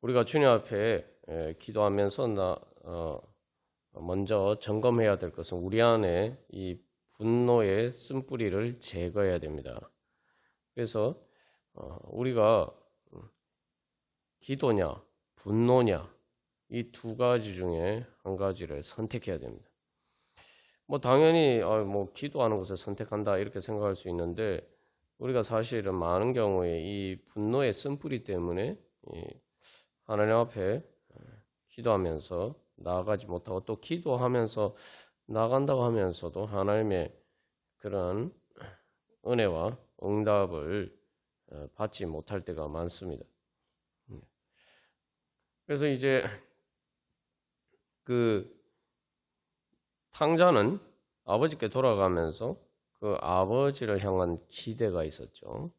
우리가 주님 앞에 기도하면서 먼저 점검해야 될 것은 우리 안에 이 분노의 쓴뿌리를 제거해야 됩니다. 그래서 우리가 기도냐, 분노냐 이 두 가지 중에 한 가지를 선택해야 됩니다. 뭐 당연히 뭐 기도하는 것을 선택한다 이렇게 생각할 수 있는데 우리가 사실은 많은 경우에 이 분노의 쓴뿌리 때문에 하나님 앞에 기도하면서 나아가지 못하고 또 기도하면서 나간다고 하면서도 하나님의 그런 은혜와 응답을 받지 못할 때가 많습니다. 그래서 이제 그 탕자는 아버지께 돌아가면서 그 아버지를 향한 기대가 있었죠.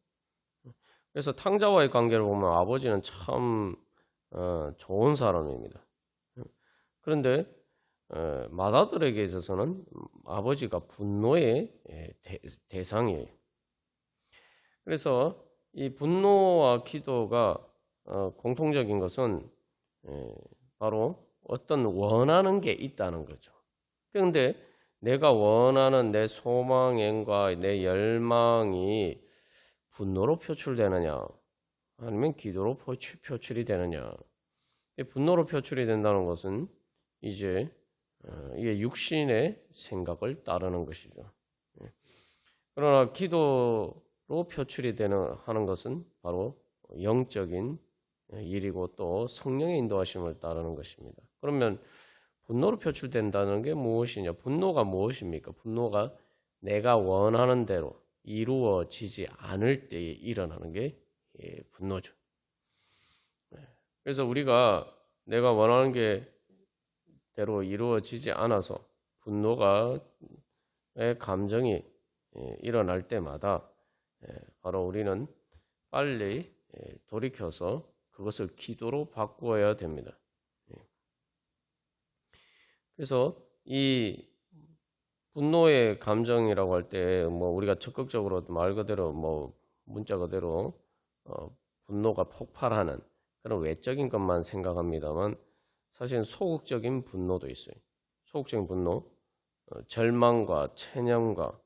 그래서 탕자와의 관계를 보면 아버지는 참 좋은 사람입니다. 그런데 맏아들에게 있어서는 아버지가 분노의 대상이에요. 그래서 이 분노와 기도가 공통적인 것은 바로 어떤 원하는 게 있다는 거죠. 그런데 내가 원하는 내 소망과 내 열망이 분노로 표출되느냐 아니면 기도로 표출이 되느냐. 분노로 표출이 된다는 것은 이제 이게 육신의 생각을 따르는 것이죠. 그러나 기도로 표출이 하는 것은 바로 영적인 일이고 또 성령의 인도하심을 따르는 것입니다. 그러면 분노로 표출된다는 게 무엇이냐? 분노가 무엇입니까? 분노가 내가 원하는 대로 이루어지지 않을 때에 일어나는 게 분노죠. 그래서 우리가 내가 원하는 게 대로 이루어지지 않아서 분노가 감정이 일어날 때마다 바로 우리는 빨리 돌이켜서 그것을 기도로 바꾸어야 됩니다. 그래서 이 분노의 감정이라고 할 때 뭐 우리가 적극적으로 말 그대로 뭐 문자 그대로 분노가 폭발하는 그런 외적인 것만 생각합니다만 사실은 소극적인 분노도 있어요. 소극적인 분노, 절망과 체념과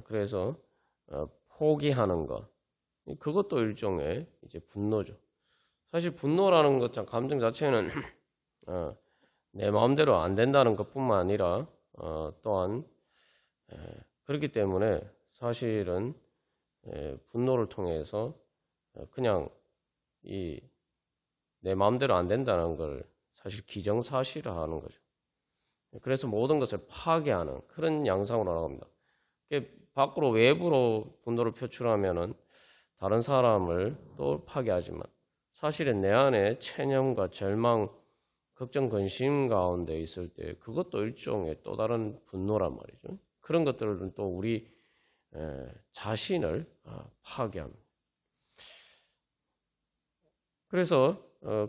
그래서 포기하는 것 그것도 일종의 이제 분노죠. 사실 분노라는 것 감정 자체는 내 마음대로 안 된다는 것뿐만 아니라 또한 그렇기 때문에 사실은 분노를 통해서 그냥 내 마음대로 안 된다는 걸 사실 기정사실화하는 거죠. 그래서 모든 것을 파괴하는 그런 양상으로 나갑니다. 밖으로 외부로 분노를 표출하면은 다른 사람을 또 파괴하지만 사실은 내 안에 체념과 절망, 걱정, 근심 가운데 있을 때 그것도 일종의 또 다른 분노란 말이죠. 그런 것들은 또 우리 자신을 파괴합니다. 그래서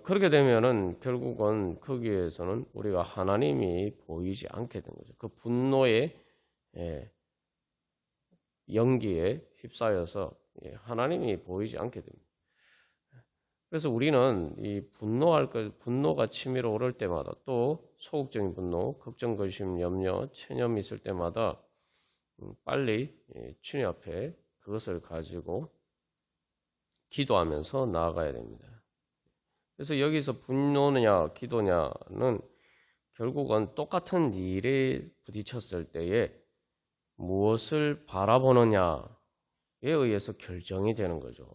그렇게 되면은 결국은 거기에서는 우리가 하나님이 보이지 않게 된 거죠. 그 분노의 연기에 휩싸여서 하나님이 보이지 않게 됩니다. 그래서 우리는 이 분노가 치밀어 오를 때마다 또 소극적인 분노, 걱정, 근심, 염려, 체념이 있을 때마다 빨리 주님 앞에 그것을 가지고 기도하면서 나아가야 됩니다. 그래서 여기서 분노냐 기도냐는 결국은 똑같은 일에 부딪혔을 때에 무엇을 바라보느냐에 의해서 결정이 되는 거죠.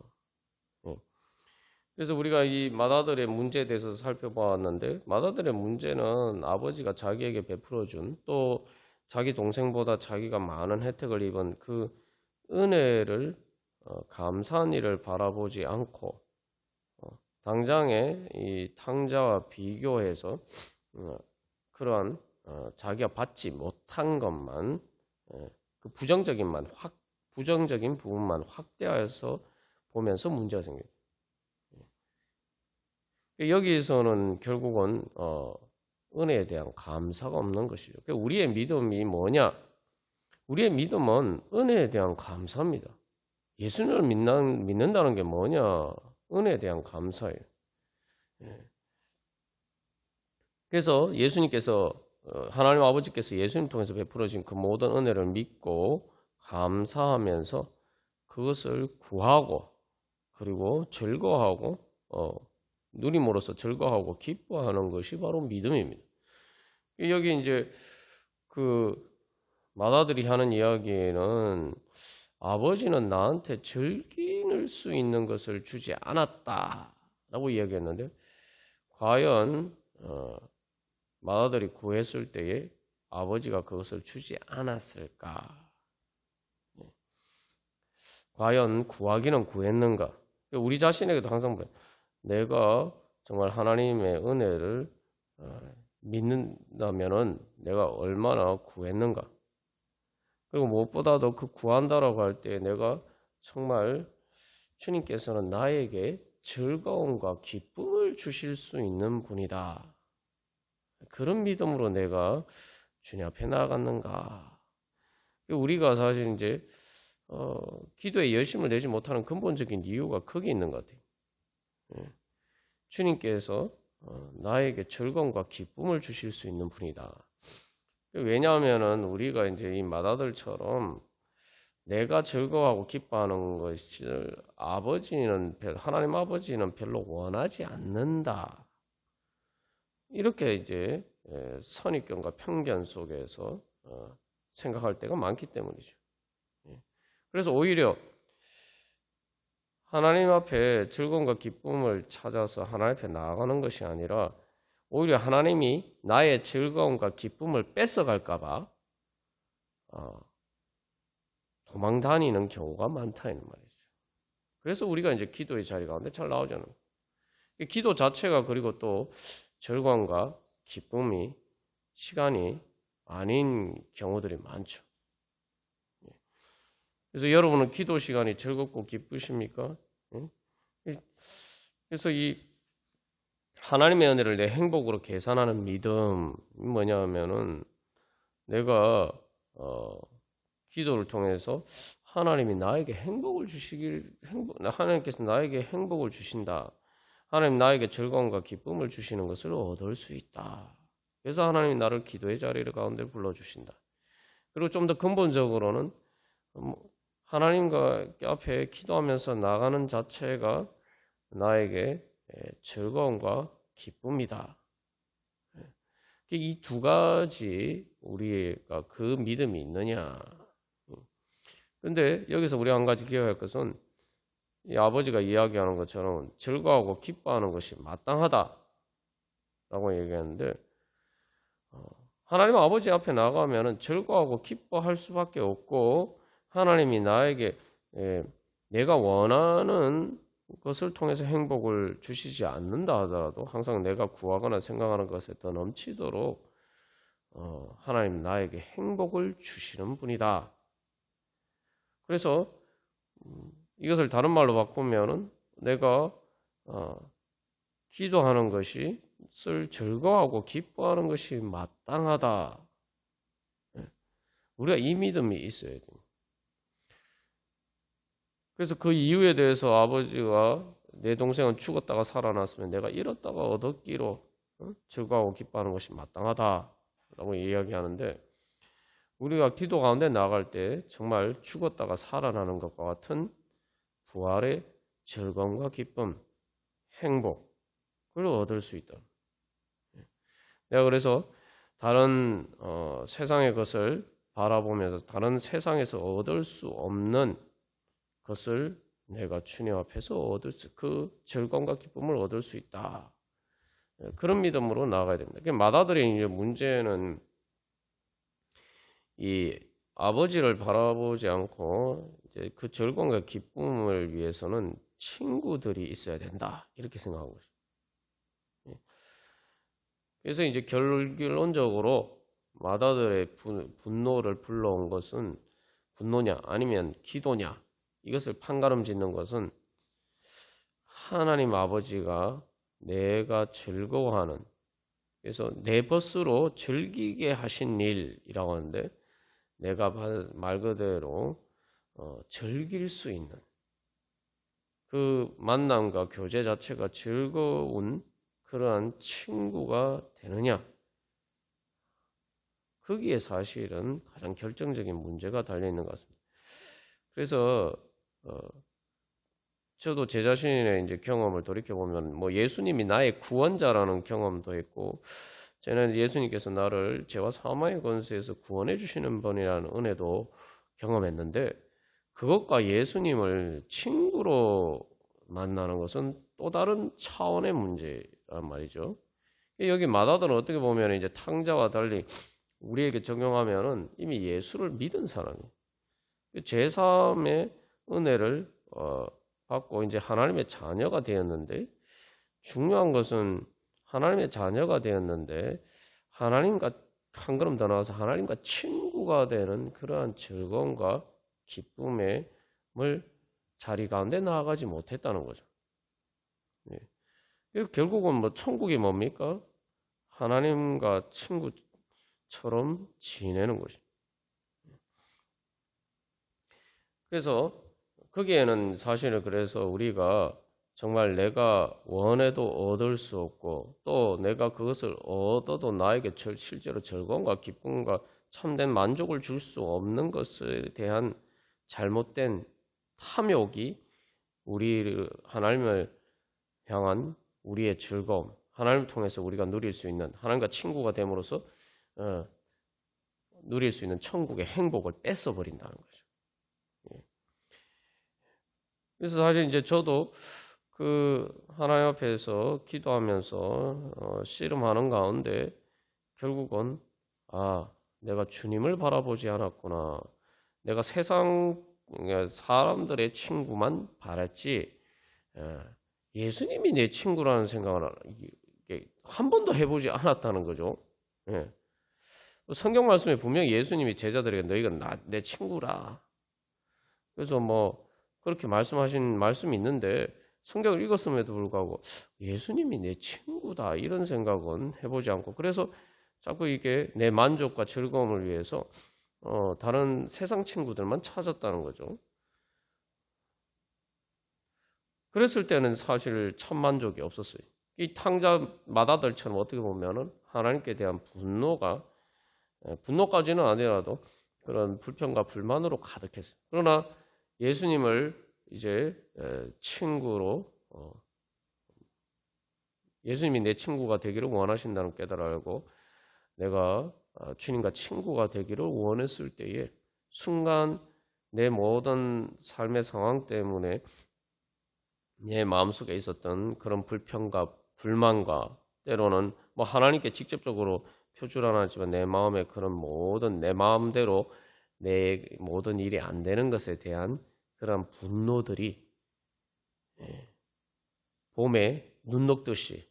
그래서 우리가 이 맏아들의 문제에 대해서 살펴보았는데 맏아들의 문제는 아버지가 자기에게 베풀어준 또 자기 동생보다 자기가 많은 혜택을 입은 그 은혜를 감사한 일을 바라보지 않고 당장에 이 탕자와 비교해서 그러한 자기가 받지 못한 것만 그 부정적인 부분만 확대하여서 보면서 문제가 생깁니다. 여기에서는 결국은 은혜에 대한 감사가 없는 것이죠. 우리의 믿음이 뭐냐? 우리의 믿음은 은혜에 대한 감사입니다. 예수님을 믿는다는 게 뭐냐? 은혜에 대한 감사예요. 그래서 예수님께서 하나님 아버지께서 예수님 통해서 베풀어진 그 모든 은혜를 믿고 감사하면서 그것을 구하고 그리고 즐거워하고 누림으로써 즐거워하고 기뻐하는 것이 바로 믿음입니다. 여기 이제 그 마다들이 하는 이야기는 아버지는 나한테 즐길 수 있는 것을 주지 않았다라고 이야기했는데 과연 마다들이 구했을 때에 아버지가 그것을 주지 않았을까? 과연 구하기는 구했는가? 우리 자신에게도 항상 내가 정말 하나님의 은혜를 믿는다면은 내가 얼마나 구했는가? 그리고 무엇보다도 그 구한다라고 할 때 내가 정말 주님께서는 나에게 즐거움과 기쁨을 주실 수 있는 분이다. 그런 믿음으로 내가 주님 앞에 나아갔는가? 우리가 사실 이제 기도에 열심을 내지 못하는 근본적인 이유가 거기 있는 것 같아요. 주님께서 나에게 즐거움과 기쁨을 주실 수 있는 분이다. 왜냐하면은 우리가 이제 이 마다들처럼 내가 즐거워하고 기뻐하는 것을 하나님 아버지는 별로 원하지 않는다. 이렇게 이제 선입견과 편견 속에서 생각할 때가 많기 때문이죠. 그래서 오히려 하나님 앞에 즐거움과 기쁨을 찾아서 하나님 앞에 나아가는 것이 아니라 오히려 하나님이 나의 즐거움과 기쁨을 뺏어갈까봐 도망 다니는 경우가 많다 이런 말이죠. 그래서 우리가 이제 기도의 자리 가운데 잘 나오잖아요. 기도 자체가 그리고 또 즐거움과 기쁨이 시간이 아닌 경우들이 많죠. 그래서 여러분은 기도 시간이 즐겁고 기쁘십니까? 그래서 이 하나님의 은혜를 내 행복으로 계산하는 믿음이 뭐냐면은 내가 기도를 통해서 하나님이 나에게 하나님께서 나에게 행복을 주신다. 하나님 나에게 즐거움과 기쁨을 주시는 것을 얻을 수 있다. 그래서 하나님이 나를 기도의 자리를 가운데 불러주신다. 그리고 좀 더 근본적으로는 하나님과 앞에 기도하면서 나가는 자체가 나에게 즐거움과 기쁨이다. 이 두 가지 우리가 그 믿음이 있느냐. 그런데 여기서 우리가 한 가지 기억할 것은 이 아버지가 이야기하는 것처럼 즐거워하고 기뻐하는 것이 마땅하다라고 얘기하는데 하나님 아버지 앞에 나가면은 즐거워하고 기뻐할 수밖에 없고 하나님이 나에게 내가 원하는 것을 통해서 행복을 주시지 않는다 하더라도 항상 내가 구하거나 생각하는 것에 더 넘치도록 하나님 나에게 행복을 주시는 분이다. 그래서 이것을 다른 말로 바꾸면은 내가 기도하는 것이 즐거워하고 기뻐하는 것이 마땅하다. 우리가 이 믿음이 있어야 됩니다. 그래서 그 이유에 대해서 아버지가 내 동생은 죽었다가 살아났으면 내가 잃었다가 얻었기로 즐거워하고 기뻐하는 것이 마땅하다라고 이야기하는데 우리가 기도 가운데 나갈 때 정말 죽었다가 살아나는 것과 같은 부활의 즐거움과 기쁨, 행복을 얻을 수 있다. 내가 그래서 다른 세상의 것을 바라보면서 다른 세상에서 얻을 수 없는 것을 내가 주님 앞에서 그 즐거움과 기쁨을 얻을 수 있다. 그런 믿음으로 나아가야 됩니다. 마다들의 이제 문제는 이 아버지를 바라보지 않고 이제 그 즐거움과 기쁨을 위해서는 친구들이 있어야 된다. 이렇게 생각한 거죠. 그래서 이제 결론적으로 마다들의 분노를 불러온 것은 분노냐 아니면 기도냐 이것을 판가름 짓는 것은 하나님 아버지가 내가 즐거워하는 그래서 내 벗으로 즐기게 하신 일이라고 하는데 내가 말 그대로 즐길 수 있는 그 만남과 교제 자체가 즐거운 그러한 친구가 되느냐? 거기에 사실은 가장 결정적인 문제가 달려 있는 것 같습니다. 그래서 저도 제 자신의 이제 경험을 돌이켜 보면 뭐 예수님이 나의 구원자라는 경험도 했고, 저는 예수님께서 나를 죄와 사망의 권세에서 구원해 주시는 분이라는 은혜도 경험했는데, 그것과 예수님을 친구로 만나는 것은 또 다른 차원의 문제란 말이죠. 여기 마다들은 어떻게 보면 이제 탕자와 달리 우리에게 적용하면은 이미 예수를 믿은 사람이 제3의 은혜를 받고 이제 하나님의 자녀가 되었는데, 중요한 것은 하나님의 자녀가 되었는데 하나님과 한 걸음 더 나아가서 하나님과 친구가 되는 그러한 즐거움과 기쁨을 자리 가운데 나아가지 못했다는 거죠. 예. 결국은 뭐 천국이 뭡니까? 하나님과 친구처럼 지내는 것이죠. 그래서 거기에는 사실은 그래서 우리가 정말 내가 원해도 얻을 수 없고, 또 내가 그것을 얻어도 나에게 실제로 즐거움과 기쁨과 참된 만족을 줄 수 없는 것에 대한 잘못된 탐욕이 우리 하나님을 향한 우리의 즐거움, 하나님을 통해서 우리가 누릴 수 있는, 하나님과 친구가 됨으로써 누릴 수 있는 천국의 행복을 뺏어버린다는 거죠. 그래서 사실 이제 저도 그 하나님 앞에서 기도하면서 씨름하는 가운데 결국은 내가 주님을 바라보지 않았구나. 내가 세상 사람들의 친구만 바랐지 예수님이 내 친구라는 생각을 한 번도 해보지 않았다는 거죠. 예. 성경 말씀에 분명히 예수님이 제자들에게 너희가 내 친구라. 그래서 뭐 그렇게 말씀하신 말씀이 있는데, 성경을 읽었음에도 불구하고 예수님이 내 친구다 이런 생각은 해보지 않고, 그래서 자꾸 이게 내 만족과 즐거움을 위해서 다른 세상 친구들만 찾았다는 거죠. 그랬을 때는 사실 참 만족이 없었어요. 이 탕자 마다들처럼 어떻게 보면은 하나님께 대한 분노까지는 아니라도 그런 불평과 불만으로 가득했어요. 그러나 예수님을 이제 친구로 예수님이 내 친구가 되기를 원하신다는 깨달아 알고 내가 주님과 친구가 되기를 원했을 때에 순간 내 모든 삶의 상황 때문에 내 마음속에 있었던 그런 불평과 불만과 때로는 뭐 하나님께 직접적으로 표출 안 하지만 내 마음의 그런 모든 내 마음대로 내 모든 일이 안 되는 것에 대한 그런 분노들이 봄에 눈 녹듯이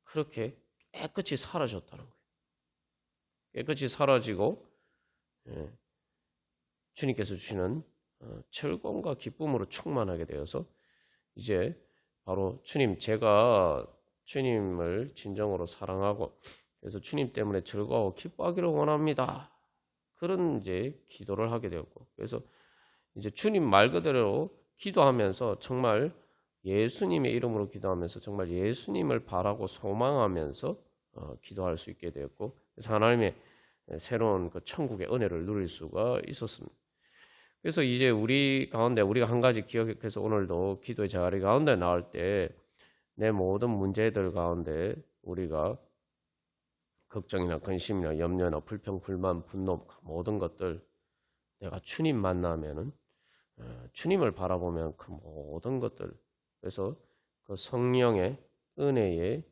그렇게 깨끗이 사라졌다는 거예요. 깨끗이 사라지고 주님께서 주시는 즐거움과 기쁨으로 충만하게 되어서 이제 바로 제가 주님을 진정으로 사랑하고 그래서 주님 때문에 즐거워 기뻐하기를 원합니다. 그런 이제 기도를 하게 되었고, 그래서 이제 주님 말 그대로 기도하면서 정말 예수님의 이름으로 기도하면서 정말 예수님을 바라고 소망하면서 기도할 수 있게 되었고, 그래서 하나님의 새로운 그 천국의 은혜를 누릴 수가 있었습니다. 그래서 이제 우리 가운데 우리가 한 가지 기억해서 오늘도 기도의 자리 가운데 나올 때 내 모든 문제들 가운데 우리가 걱정이나 근심이나 염려나 불평, 불만, 분노 모든 것들 내가 주님 만나면은 주님을 바라보면 그 모든 것들 그래서 그 성령의 은혜의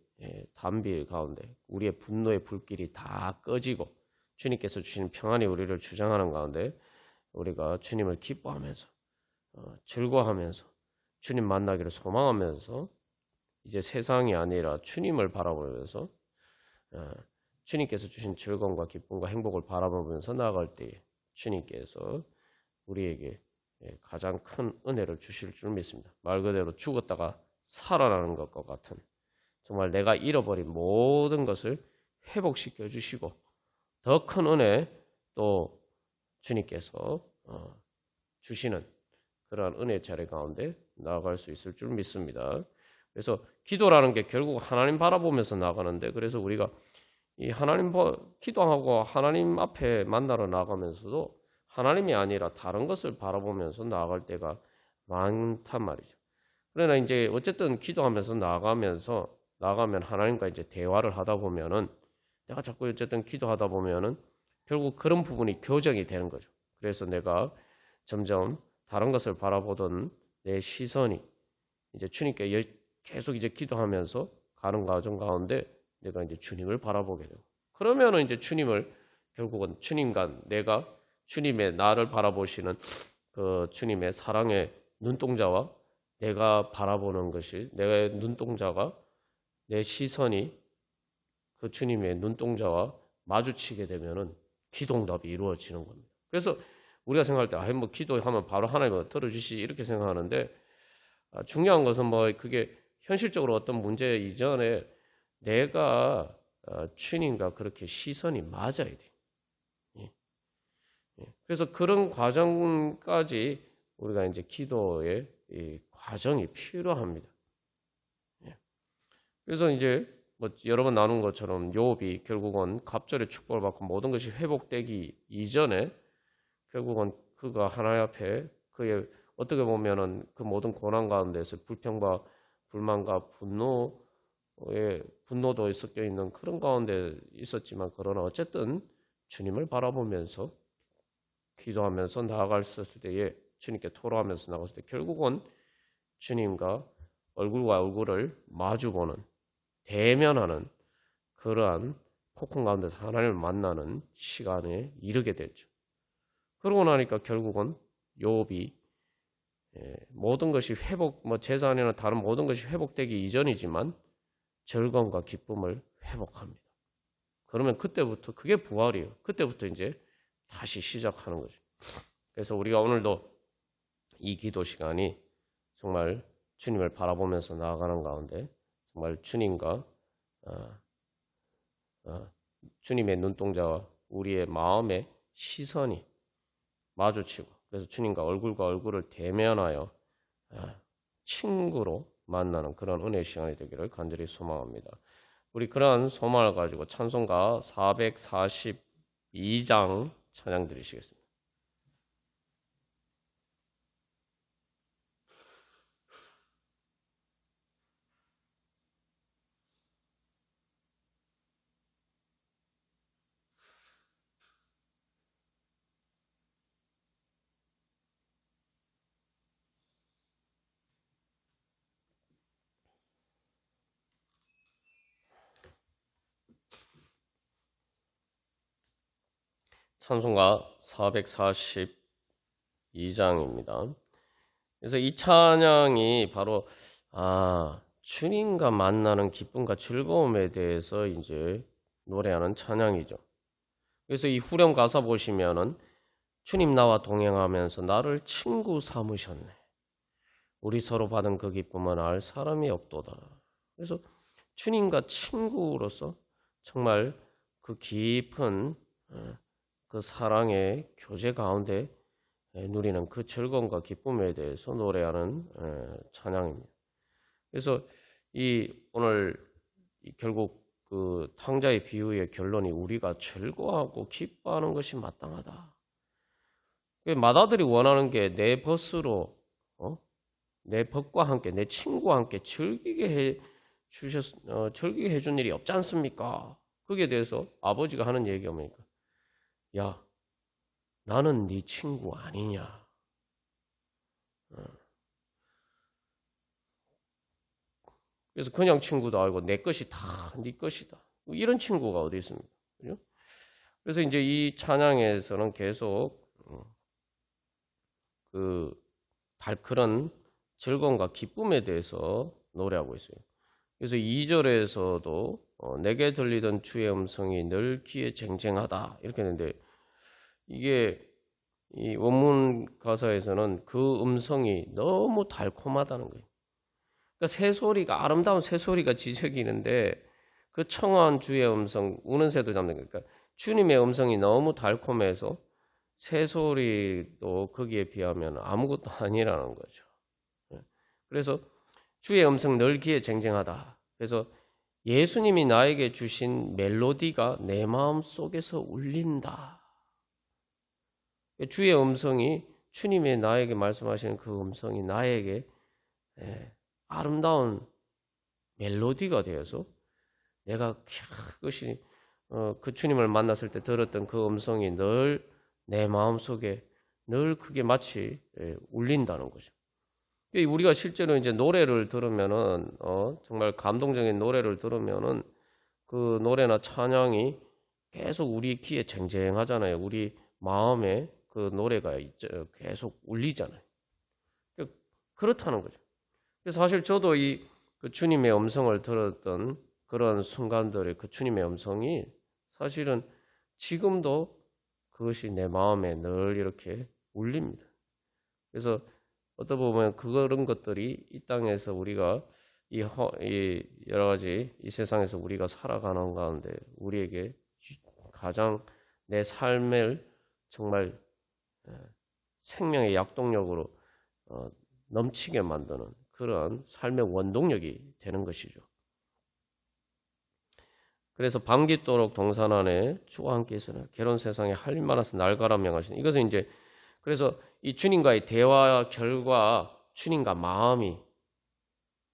담비 가운데 우리의 분노의 불길이 다 꺼지고 주님께서 주신 평안이 우리를 주장하는 가운데 우리가 주님을 기뻐하면서 즐거워하면서 주님 만나기를 소망하면서 이제 세상이 아니라 주님을 바라보면서 주님께서 주신 즐거움과 기쁨과 행복을 바라보면서 나아갈 때에 주님께서 우리에게 가장 큰 은혜를 주실 줄 믿습니다. 말 그대로 죽었다가 살아나는 것과 같은 정말 내가 잃어버린 모든 것을 회복시켜 주시고 더 큰 은혜 또 주님께서 주시는 그러한 은혜 자리 가운데 나아갈 수 있을 줄 믿습니다. 그래서 기도라는 게 결국 하나님 바라보면서 나가는데, 그래서 우리가 이 기도하고 하나님 앞에 만나러 나가면서도 하나님이 아니라 다른 것을 바라보면서 나아갈 때가 많단 말이죠. 그러나 이제 어쨌든 기도하면서 나가면 하나님과 이제 대화를 하다 보면은, 내가 자꾸 어쨌든 기도하다 보면은 결국 그런 부분이 교정이 되는 거죠. 그래서 내가 점점 다른 것을 바라보던 내 시선이 이제 주님께 계속 이제 기도하면서 가는 과정 가운데 내가 이제 주님을 바라보게 되고, 그러면은 이제 결국은 내가 주님의 나를 바라보시는 그 주님의 사랑의 눈동자와 내가 바라보는 것이, 내 눈동자가, 내 시선이 그 주님의 눈동자와 마주치게 되면은 기도응답이 이루어지는 겁니다. 그래서 우리가 생각할 때, 뭐 기도하면 바로 하나님이 들어주시지 이렇게 생각하는데, 중요한 것은 뭐 그게 현실적으로 어떤 문제 이전에 내가 주님과 그렇게 시선이 맞아야 돼. 그래서 그런 과정까지 우리가 이제 기도의 이 과정이 필요합니다. 그래서 이제 뭐 여러 번 나눈 것처럼 욥이 결국은 갑절의 축복을 받고 모든 것이 회복되기 이전에 결국은 그가 하나님 앞에 그의 어떻게 보면은 그 모든 고난 가운데서 불평과 불만과 분노도 섞여 있는 그런 가운데 있었지만, 그러나 어쨌든 주님을 바라보면서 기도하면서 나아갔을 때에 주님께 토로하면서 나갔을 때 결국은 주님과 얼굴과 얼굴을 마주보는, 대면하는 그러한 폭풍 가운데서 하나님을 만나는 시간에 이르게 됐죠. 그러고 나니까 결국은 욥이 모든 것이 재산이나 다른 모든 것이 회복되기 이전이지만 즐거움과 기쁨을 회복합니다. 그러면 그때부터 그게 부활이에요. 그때부터 이제 다시 시작하는 거죠. 그래서 우리가 오늘도 이 기도 시간이 정말 주님을 바라보면서 나아가는 가운데 정말 주님과 주님의 눈동자와 우리의 마음의 시선이 마주치고, 그래서 주님과 얼굴과 얼굴을 대면하여 친구로 만나는 그런 은혜의 시간이 되기를 간절히 소망합니다. 우리 그러한 소망을 가지고 찬송가 442장 찬양 드리시겠습니다. 찬송가 442장입니다. 그래서 이 찬양이 바로 주님과 만나는 기쁨과 즐거움에 대해서 이제 노래하는 찬양이죠. 그래서 이 후렴 가사 보시면은 주님 나와 동행하면서 나를 친구 삼으셨네. 우리 서로 받은 그 기쁨은 알 사람이 없도다. 그래서 주님과 친구로서 정말 그 깊은 그 사랑의 교제 가운데 누리는 그 즐거움과 기쁨에 대해서 노래하는 찬양입니다. 그래서 오늘 결국 그 탕자의 비유의 결론이 우리가 즐거워하고 기뻐하는 것이 마땅하다. 마다들이 원하는 게 내 벗으로 내 벗과 함께 내 친구와 함께 즐기게 해준 일이 없지 않습니까? 거기에 대해서 아버지가 하는 얘기가 뭡니까? 야, 나는 네 친구 아니냐? 그래서 그냥 친구도 알고 내 것이 다 네 것이다. 이런 친구가 어디 있습니까? 그죠? 그래서 이제 이 찬양에서는 계속 그런 즐거움과 기쁨에 대해서 노래하고 있어요. 그래서 2절에서도 내게 들리던 주의 음성이 늘 귀에 쟁쟁하다 이렇게 했는데, 이게 이 원문 가사에서는 그 음성이 너무 달콤하다는 거예요. 그러니까 아름다운 새소리가 지저귀는데 그 청아한 주의 음성, 우는 새도 잡는 거니까 주님의 음성이 너무 달콤해서 새소리도 거기에 비하면 아무것도 아니라는 거죠. 그래서 주의 음성 늘 귀에 쟁쟁하다. 그래서 예수님이 나에게 주신 멜로디가 내 마음 속에서 울린다. 주의 음성이 주님의 나에게 말씀하시는 그 음성이 나에게 아름다운 멜로디가 되어서 내가 그것이 그 주님을 만났을 때 들었던 그 음성이 늘 내 마음 속에 늘 그게 마치 울린다는 거죠. 우리가 실제로 이제 노래를 들으면은 정말 감동적인 노래를 들으면은 그 노래나 찬양이 계속 우리 귀에 쟁쟁하잖아요. 우리 마음에 그 노래가 계속 울리잖아요. 그렇다는 거죠. 그래서 사실 저도 그 주님의 음성을 들었던 그런 순간들의 그 주님의 음성이 사실은 지금도 그것이 내 마음에 늘 이렇게 울립니다. 그래서 어떻게 보면 그런 것들이 이 땅에서 우리가 이 여러 가지 이 세상에서 우리가 살아가는 가운데 우리에게 가장 내 삶을 정말 생명의 약동력으로 넘치게 만드는 그런 삶의 원동력이 되는 것이죠. 그래서 밤깃도록 동산 안에 주와 함께 있으나 괴로운 세상에 할 일 많아서 날가라 명하시는 이것은 이제 그래서 이 주님과의 대화 결과 주님과 마음이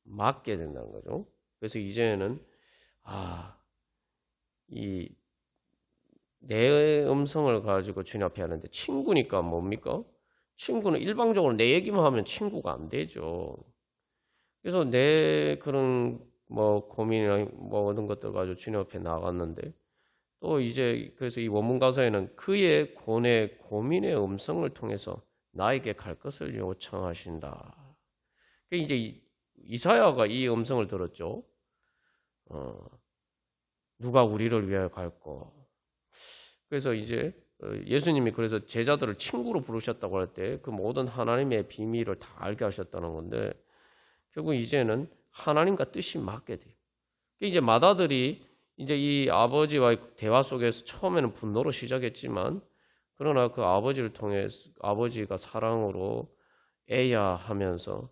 맞게 된다는 거죠. 그래서 이제는 이 내 음성을 가지고 주님 앞에 하는데 친구니까 뭡니까? 친구는 일방적으로 내 얘기만 하면 친구가 안 되죠. 그래서 내 그런 고민이나 모든 것들 가지고 주님 앞에 나갔는데 또 이제 그래서 이 원문 가사에는 그의 고민의 음성을 통해서 나에게 갈 것을 요청하신다. 이제 이사야가 이 음성을 들었죠. 누가 우리를 위하여 갈까? 그래서 이제 예수님이 그래서 제자들을 친구로 부르셨다고 할 때 그 모든 하나님의 비밀을 다 알게 하셨다는 건데 결국 이제는 하나님과 뜻이 맞게 돼요. 이제 마다들이 이제 이 아버지와의 대화 속에서 처음에는 분노로 시작했지만 그러나 그 아버지를 통해서 아버지가 사랑으로 애야 하면서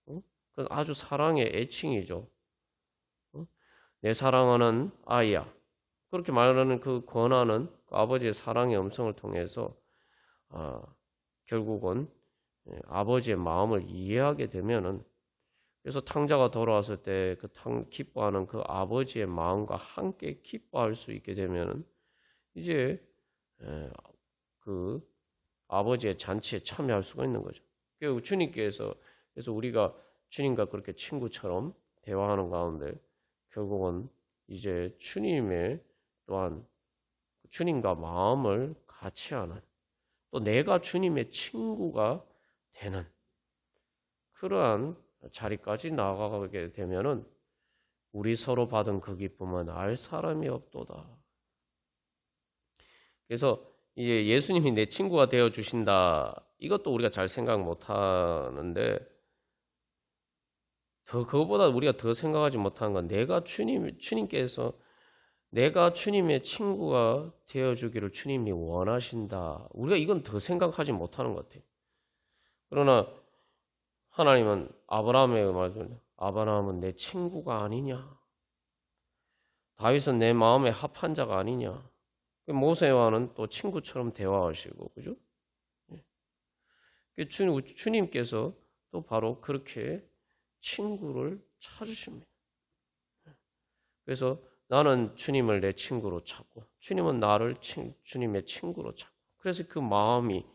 그 아주 사랑의 애칭이죠. 내 사랑하는 아이야. 그렇게 말하는 그 권한은 그 아버지의 사랑의 음성을 통해서 결국은 아버지의 마음을 이해하게 되면은 그래서 탕자가 돌아왔을 때 그 기뻐하는 그 아버지의 마음과 함께 기뻐할 수 있게 되면은 이제 그 아버지의 잔치에 참여할 수가 있는 거죠. 그리고 주님께서 그래서 우리가 주님과 그렇게 친구처럼 대화하는 가운데 결국은 이제 주님의 또한 주님과 마음을 같이 하는 또 내가 주님의 친구가 되는 그러한 자리까지 나아가게 되면은 우리 서로 받은 그 기쁨은 알 사람이 없도다. 그래서 이제 예수님이 내 친구가 되어 주신다. 이것도 우리가 잘 생각 못 하는데 그거보다 우리가 더 생각하지 못하는 건 주님께서 내가 주님의 친구가 되어 주기를 주님이 원하신다. 우리가 이건 더 생각하지 못하는 것 같아요. 그러나 하나님은 아브라함의 말씀, 아브라함은 내 친구가 아니냐? 다윗은 내 마음에 합한 자가 아니냐? 모세와는 또 친구처럼 대화하시고, 그죠? 주님께서 또 바로 그렇게 친구를 찾으십니다. 그래서 나는 주님을 내 친구로 찾고, 주님은 나를 주님의 친구로 찾고, 그래서 그 마음이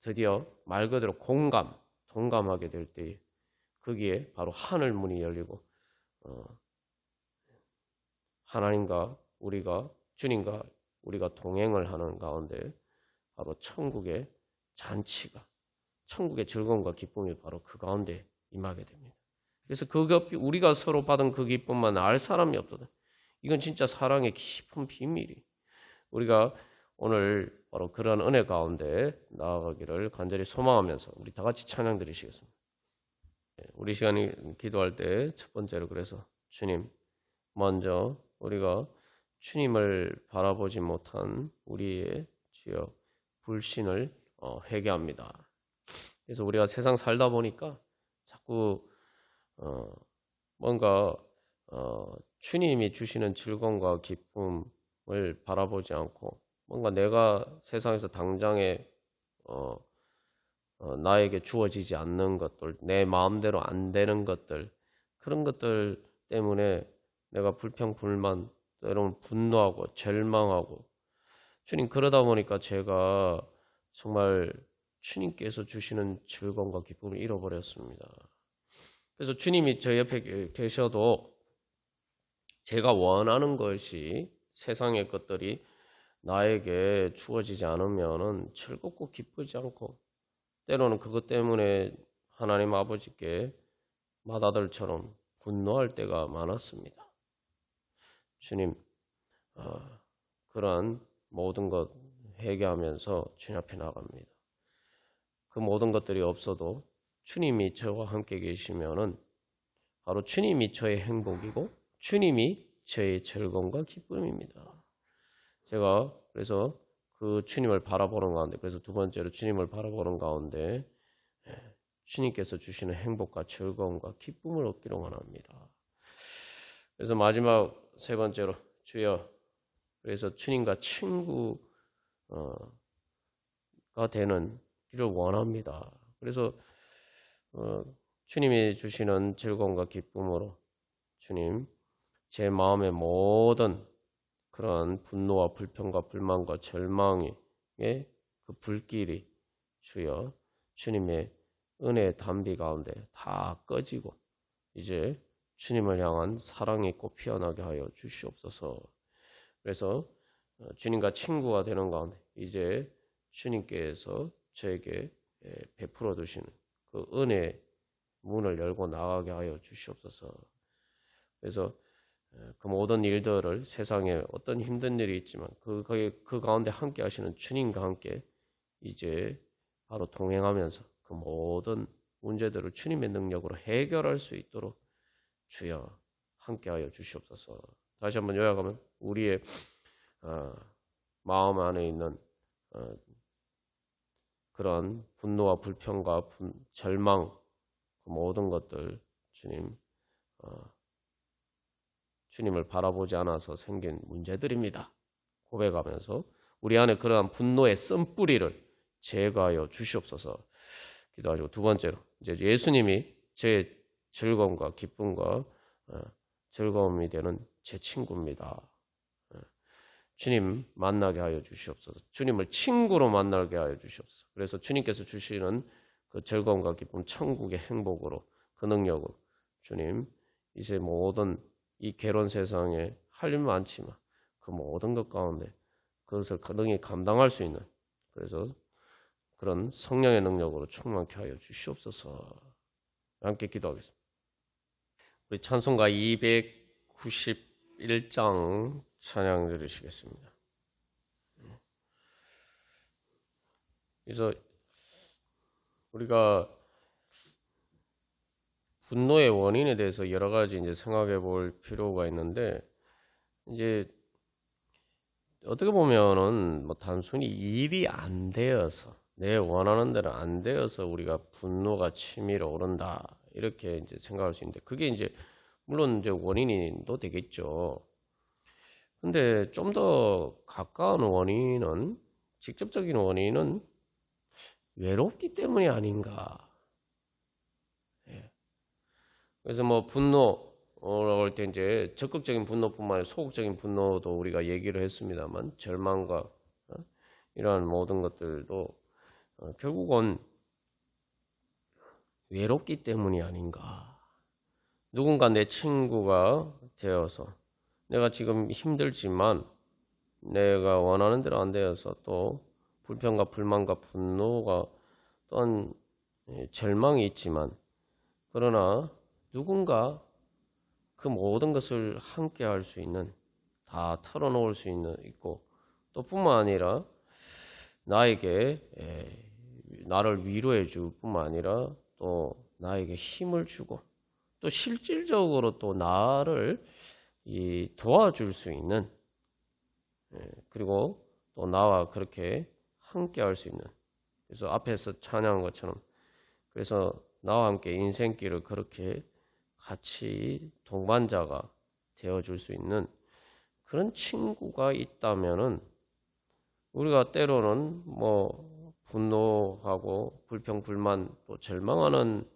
드디어 말 그대로 동감하게 될 때 거기에 바로 하늘 문이 열리고 하나님과 주님과 우리가 동행을 하는 가운데 바로 천국의 잔치가 천국의 즐거움과 기쁨이 바로 그 가운데 임하게 됩니다. 그래서 우리가 서로 받은 그 기쁨만 알 사람이 없거든. 이건 진짜 사랑의 깊은 비밀이. 우리가 오늘 바로 그런 은혜 가운데 나아가기를 간절히 소망하면서 우리 다 같이 찬양 드리시겠습니다. 우리 시간이 기도할 때 첫 번째로 그래서 주님 먼저 우리가 주님을 바라보지 못한 우리의 주여 불신을 회개합니다. 그래서 우리가 세상 살다 보니까 자꾸 뭔가 주님이 주시는 즐거움과 기쁨을 바라보지 않고 뭔가 내가 세상에서 당장에 나에게 주어지지 않는 것들, 내 마음대로 안 되는 것들, 그런 것들 때문에 내가 불평, 불만, 때로는 분노하고 절망하고 주님 그러다 보니까 제가 정말 주님께서 주시는 즐거움과 기쁨을 잃어버렸습니다. 그래서 주님이 저 옆에 계셔도 제가 원하는 것이 세상의 것들이 나에게 주어지지 않으면 즐겁고 기쁘지 않고 때로는 그것 때문에 하나님 아버지께 맏아들처럼 분노할 때가 많았습니다. 주님, 그러한 모든 것 회개하면서 주님 앞에 나갑니다. 그 모든 것들이 없어도 주님이 저와 함께 계시면은 바로 주님이 저의 행복이고 주님이 저의 즐거움과 기쁨입니다. 제가 그래서 그 주님을 바라보는 가운데, 그래서 두 번째로 주님을 바라보는 가운데 주님께서 주시는 행복과 즐거움과 기쁨을 얻기를 원합니다. 그래서 마지막 세 번째로 주여, 그래서 주님과 친구가 되는 길을 원합니다. 그래서 주님이 주시는 즐거움과 기쁨으로 주님, 제 마음의 모든 그런 분노와 불평과 불만과 절망의 그 불길이 주여 주님의 은혜의 담비 가운데 다 꺼지고 이제 주님을 향한 사랑이 꽃 피어나게 하여 주시옵소서. 그래서 주님과 친구가 되는 가운데 이제 주님께서 저에게 베풀어 주시는 그 은혜의 문을 열고 나가게 하여 주시옵소서. 그래서 그 모든 일들을 세상에 어떤 힘든 일이 있지만 그 가운데 함께 하시는 주님과 함께 이제 바로 동행하면서 그 모든 문제들을 주님의 능력으로 해결할 수 있도록 주여 함께하여 주시옵소서. 다시 한번 요약하면 우리의 마음 안에 있는 그런 분노와 불평과 절망 그 모든 것들 주님 주님을 바라보지 않아서 생긴 문제들입니다. 고백하면서 우리 안에 그러한 분노의 쓴뿌리를 제거하여 주시옵소서. 기도하시고 두 번째로 이제 예수님이 제 즐거움과 기쁨과 즐거움이 되는 제 친구입니다. 주님 만나게 하여 주시옵소서. 주님을 친구로 만나게 하여 주시옵소서. 그래서 주님께서 주시는 그 즐거움과 기쁨, 천국의 행복으로 그 능력으로 주님 이제 모든 이 괴로운 세상에 할 일 많지만 그 모든 것 가운데 그것을 능히 감당할 수 있는 그래서 그런 성령의 능력으로 충만케 하여 주시옵소서. 함께 기도하겠습니다. 우리 찬송가 291장 찬양 들으시겠습니다. 그래서 우리가 분노의 원인에 대해서 여러 가지 이제 생각해 볼 필요가 있는데 이제 어떻게 보면은 뭐 단순히 일이 안 되어서 내 원하는 대로 안 되어서 우리가 분노가 치밀어 오른다 이렇게 이제 생각할 수 있는데 그게 이제 물론 이제 원인도 되겠죠. 근데 좀 더 가까운 원인은 직접적인 원인은 외롭기 때문이 아닌가. 그래서 뭐 분노라고 할 때 이제 적극적인 분노뿐만 아니라 소극적인 분노도 우리가 얘기를 했습니다만 절망과 이러한 모든 것들도 결국은 외롭기 때문이 아닌가. 누군가 내 친구가 되어서 내가 지금 힘들지만 내가 원하는 대로 안 되어서 또 불평과 불만과 분노가 또한 절망이 있지만 그러나 누군가 그 모든 것을 함께 할 수 있는 다 털어놓을 수 있고 또 뿐만 아니라 나에게 나를 위로해 줄 뿐만 아니라 또 나에게 힘을 주고 또 실질적으로 또 나를 도와줄 수 있는 그리고 또 나와 그렇게 함께 할 수 있는 그래서 앞에서 찬양한 것처럼 그래서 나와 함께 인생길을 그렇게 같이 동반자가 되어줄 수 있는 그런 친구가 있다면은 우리가 때로는 뭐 분노하고 불평, 불만 또 절망하는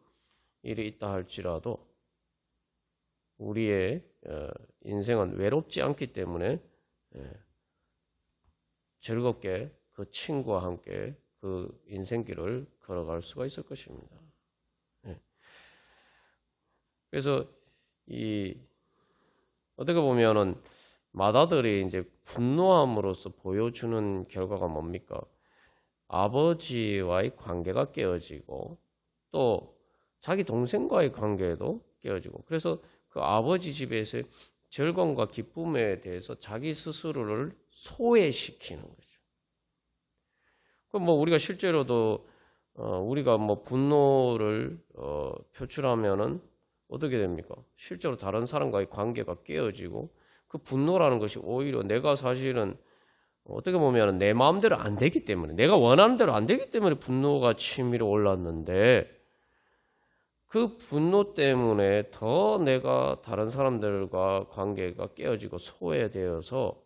일이 있다 할지라도 우리의 인생은 외롭지 않기 때문에 즐겁게 그 친구와 함께 그 인생길을 걸어갈 수가 있을 것입니다. 그래서 어떻게 보면은 맏아들이 이제 분노함으로써 보여주는 결과가 뭡니까? 아버지와의 관계가 깨어지고 또 자기 동생과의 관계도 깨어지고 그래서 그 아버지 집에서의 즐거움과 기쁨에 대해서 자기 스스로를 소외시키는 거죠. 그럼 뭐 우리가 실제로도 우리가 뭐 분노를 표출하면은 어떻게 됩니까? 실제로 다른 사람과의 관계가 깨어지고 그 분노라는 것이 오히려 내가 사실은 어떻게 보면 내 마음대로 안 되기 때문에 내가 원하는 대로 안 되기 때문에 분노가 치밀어 올랐는데 그 분노 때문에 더 내가 다른 사람들과 관계가 깨어지고 소외되어서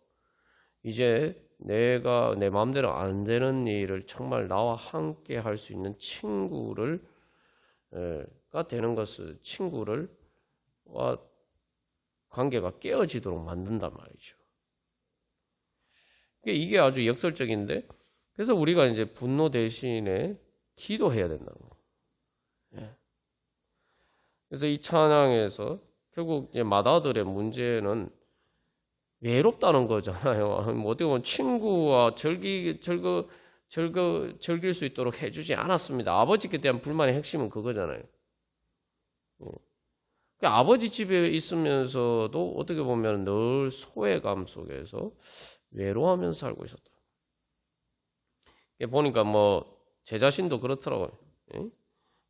이제 내가 내 마음대로 안 되는 일을 정말 나와 함께 할 수 있는 친구가 되는 것을 친구를 관계가 깨어지도록 만든단 말이죠. 이게 아주 역설적인데 그래서 우리가 이제 분노 대신에 기도해야 된다는 거예요. 그래서 이 찬양에서 결국 이제 맏아들의 문제는 외롭다는 거잖아요. 어떻게 보면 친구와 즐길 수 있도록 해주지 않았습니다. 아버지께 대한 불만의 핵심은 그거잖아요. 아버지 집에 있으면서도 어떻게 보면 늘 소외감 속에서 외로워하면서 살고 있었다. 보니까 뭐 제 자신도 그렇더라고요.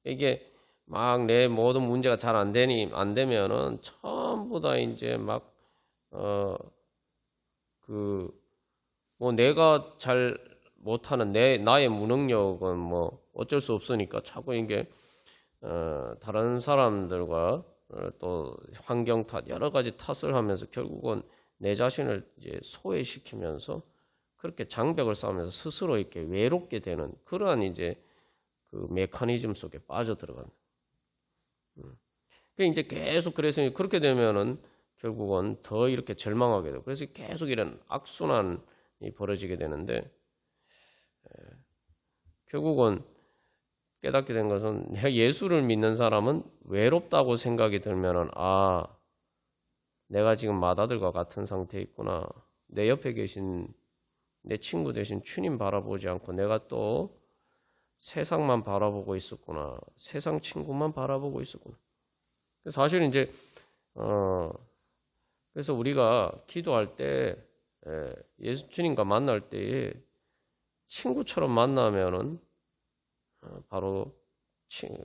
이게 막 내 모든 문제가 잘 안 되면은 전부 다 이제 막 뭐 내가 잘 못하는 나의 무능력은 뭐 어쩔 수 없으니까 자꾸 이게 다른 사람들과 또 환경 탓 여러 가지 탓을 하면서 결국은 내 자신을 이제 소외시키면서 그렇게 장벽을 쌓으면서 스스로 이렇게 외롭게 되는 그러한 이제 그 메커니즘 속에 빠져들어가는. 이제 계속 그래서 그렇게 되면은 결국은 더 이렇게 절망하게 되고 그래서 계속 이런 악순환이 벌어지게 되는데 결국은 깨닫게 된 것은 내가 예수를 믿는 사람은 외롭다고 생각이 들면은 내가 지금 맏아들과 같은 상태에 있구나. 내 옆에 계신 내 친구 대신 주님 바라보지 않고 내가 또 세상만 바라보고 있었구나. 세상 친구만 바라보고 있었구나. 사실 이제 그래서 우리가 기도할 때 예수 주님과 만날 때에 친구처럼 만나면은 바로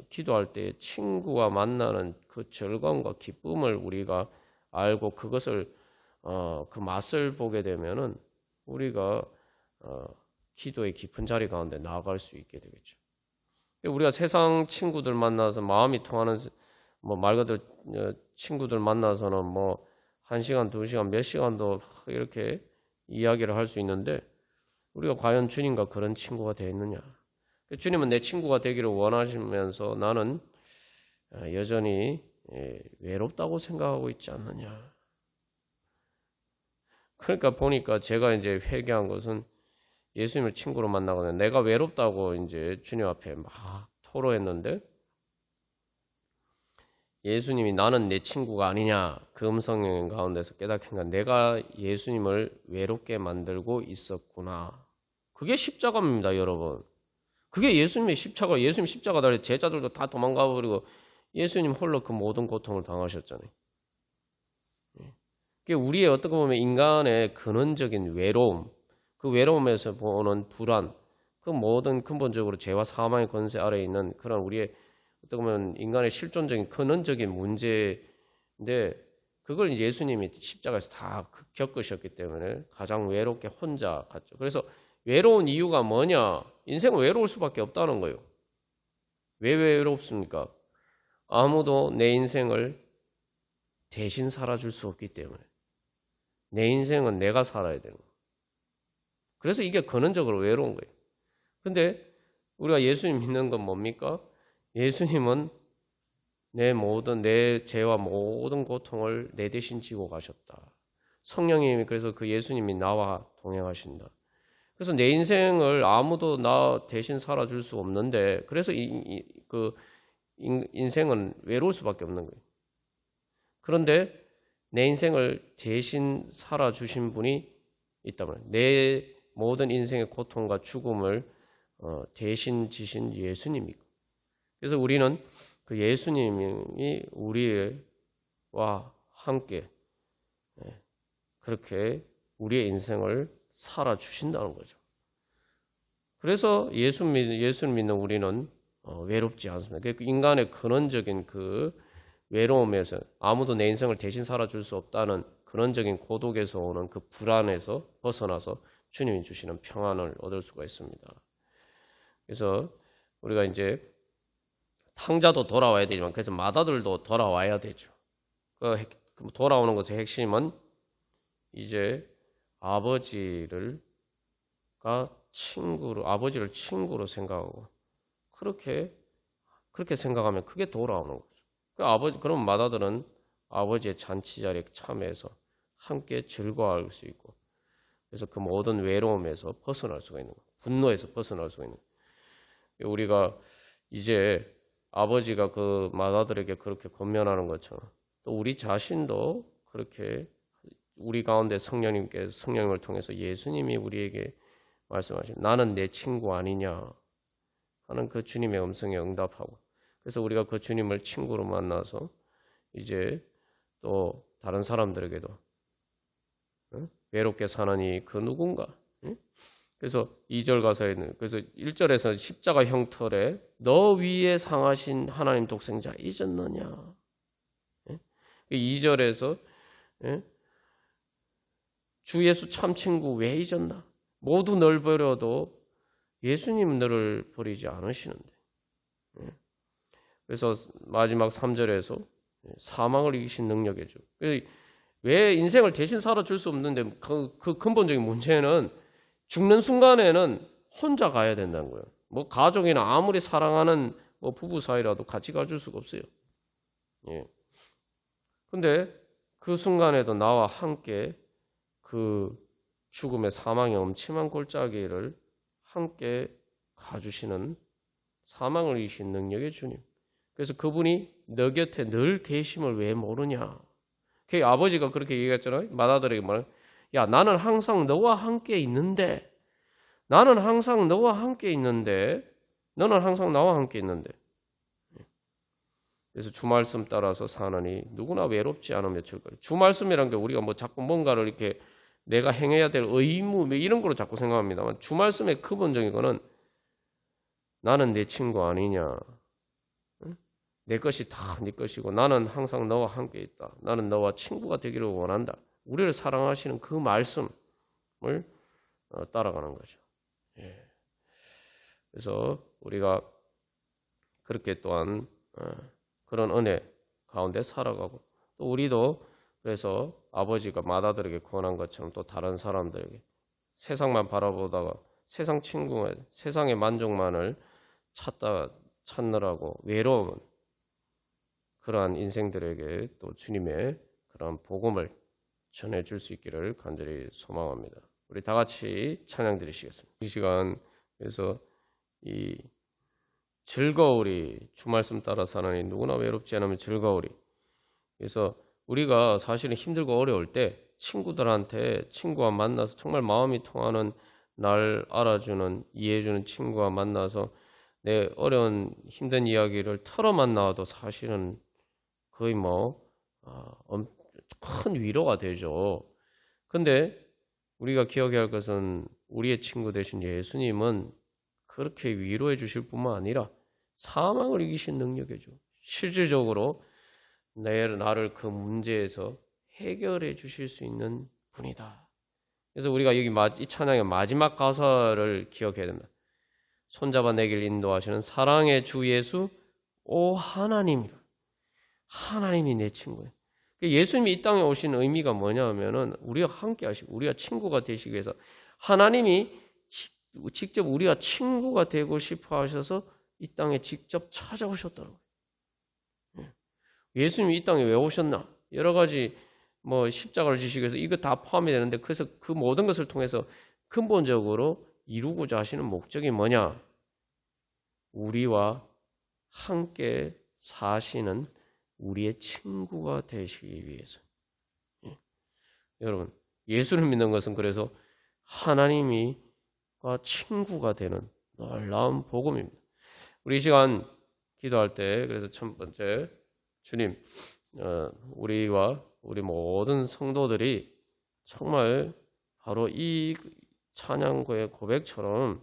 기도할 때 친구와 만나는 그 즐거움과 기쁨을 우리가 알고 그것을 그 맛을 보게 되면은 우리가 기도의 깊은 자리 가운데 나아갈 수 있게 되겠죠. 우리가 세상 친구들 만나서 마음이 통하는 뭐 말 그대로 친구들 만나서는 뭐 1시간, 2시간, 몇 시간도 이렇게 이야기를 할 수 있는데 우리가 과연 주님과 그런 친구가 되었느냐? 주님은 내 친구가 되기를 원하시면서 나는 여전히 외롭다고 생각하고 있지 않느냐? 그러니까 보니까 제가 이제 회개한 것은 예수님을 친구로 만나거든요. 내가 외롭다고 이제 주님 앞에 막 토로했는데 예수님이 나는 내 친구가 아니냐 그 음성 가운데서 깨닫게 한 내가 예수님을 외롭게 만들고 있었구나. 그게 십자가입니다, 여러분. 그게 예수님의 십자가. 예수님 십자가 달에 제자들도 다 도망가 버리고 예수님 홀로 그 모든 고통을 당하셨잖아요. 그게 우리의 어떻게 보면 인간의 근원적인 외로움, 그 외로움에서 보는 불안, 그 모든 근본적으로 죄와 사망의 권세 아래에 있는 그런 우리의 어떻게 보면 인간의 실존적인 근원적인 문제인데 그걸 예수님이 십자가에서 다 겪으셨기 때문에 가장 외롭게 혼자 갔죠. 그래서 외로운 이유가 뭐냐? 인생은 외로울 수밖에 없다는 거예요. 왜 외롭습니까? 아무도 내 인생을 대신 살아줄 수 없기 때문에 내 인생은 내가 살아야 되는 거예요. 그래서 이게 근원적으로 외로운 거예요. 근데 우리가 예수님 믿는 건 뭡니까? 예수님은 내 죄와 모든 고통을 내 대신 지고 가셨다. 성령님이 그래서 그 예수님이 나와 동행하신다. 그래서 내 인생을 아무도 나 대신 살아줄 수 없는데 그래서 인생은 외로울 수밖에 없는 거예요. 그런데 내 인생을 대신 살아주신 분이 있다면 내 모든 인생의 고통과 죽음을 대신 지신 예수님이고 그래서 우리는 그 예수님이 우리와 함께 그렇게 우리의 인생을 살아주신다는 거죠. 그래서 예수를 믿는 우리는 외롭지 않습니다. 인간의 근원적인 그 외로움에서 아무도 내 인생을 대신 살아줄 수 없다는 근원적인 고독에서 오는 그 불안에서 벗어나서 주님이 주시는 평안을 얻을 수가 있습니다. 그래서 우리가 이제 탕자도 돌아와야 되지만 그래서 마다들도 돌아와야 되죠. 돌아오는 것의 핵심은 이제 아버지를 친구로 생각하고 그렇게 생각하면 그게 돌아오는 거죠. 그럼 마다들은 아버지의 잔치 자리에 참여해서 함께 즐거워할 수 있고 그래서 그 모든 외로움에서 벗어날 수가 있는 거예요. 분노에서 벗어날 수가 있는 거예요. 우리가 이제 아버지가 그 마다들에게 그렇게 권면하는 것처럼 또 우리 자신도 그렇게 우리 가운데 성령님을 통해서 예수님이 우리에게 말씀하신 나는 내 친구 아니냐 하는 그 주님의 음성에 응답하고 그래서 우리가 그 주님을 친구로 만나서 이제 또 다른 사람들에게도 외롭게 사느니 그 누군가 그래서 2절 가사에는 그래서 1절에서 십자가 형털에 너 위에 상하신 하나님 독생자 잊었느냐 2절에서 주 예수 참 친구 왜 잊었나 모두 널 버려도 예수님은 너를 버리지 않으시는데 그래서 마지막 3절에서 사망을 이기신 능력의 주 왜 인생을 대신 살아줄 수 없는데 그 근본적인 문제는 죽는 순간에는 혼자 가야 된다는 거예요. 뭐 가족이나 아무리 사랑하는 뭐 부부 사이라도 같이 가줄 수가 없어요. 근데 그 순간에도 나와 함께 그 죽음의 사망의 엄침한 골짜기를 함께 가주시는 사망을 이기신 능력의 주님. 그래서 그분이 너 곁에 늘 계심을 왜 모르냐. 그 아버지가 그렇게 얘기했잖아요. 마다들에게 말해. 야, 나는 항상 너와 함께 있는데 너는 항상 나와 함께 있는데 그래서 주 말씀 따라서 사느니 누구나 외롭지 않으며 즐거워요. 주 말씀이란 게 우리가 뭐 자꾸 뭔가를 이렇게 내가 행해야 될 의무 이런 거로 자꾸 생각합니다만 주 말씀의 근본적인 거는 나는 내 친구 아니냐. 내 것이 다 네 것이고 나는 항상 너와 함께 있다. 나는 너와 친구가 되기를 원한다. 우리를 사랑하시는 그 말씀을 따라가는 거죠. 그래서 우리가 그렇게 또한 그런 은혜 가운데 살아가고 또 우리도 그래서 아버지가 마다들에게 권한 것처럼 또 다른 사람들에게 세상만 바라보다가 세상의 만족만을 찾느라고 외로움은 그러한 인생들에게 또 주님의 그러한 복음을 전해줄 수 있기를 간절히 소망합니다. 우리 다 같이 찬양 드리시겠습니다. 이 시간 그래서 이 즐거우리 주 말씀 따라 사느니 누구나 외롭지 않으면 즐거우리. 그래서 우리가 사실은 힘들고 어려울 때 친구와 만나서 정말 마음이 통하는 날 알아주는 이해해주는 친구와 만나서 내 어려운 힘든 이야기를 털어만 나와도 사실은 거의 큰 위로가 되죠. 근데 우리가 기억해야 할 것은 우리의 친구 되신 예수님은 그렇게 위로해 주실 뿐만 아니라 사망을 이기신 능력의 주. 실질적으로 나를 그 문제에서 해결해 주실 수 있는 분이다. 그래서 우리가 여기 이 찬양의 마지막 가사를 기억해야 됩니다. 손잡아 내길 인도하시는 사랑의 주 예수 오 하나님이라. 하나님이 내 친구예요. 예수님이 이 땅에 오신 의미가 뭐냐 하면은 우리와 함께 하시고 우리와 친구가 되시기 위해서 하나님이 직접 우리와 친구가 되고 싶어 하셔서 이 땅에 직접 찾아오셨다는 거예요. 예수님이 이 땅에 왜 오셨나? 여러 가지 뭐 십자가를 지시기 위해서 이거 다 포함이 되는데 그래서 그 모든 것을 통해서 근본적으로 이루고자 하시는 목적이 뭐냐? 우리와 함께 사시는 우리의 친구가 되시기 위해서. 여러분, 예수를 믿는 것은 그래서 하나님과 친구가 되는 놀라운 복음입니다. 우리 이 시간 기도할 때 그래서 첫 번째 주님, 우리와 우리 모든 성도들이 정말 바로 이 찬양고의 고백처럼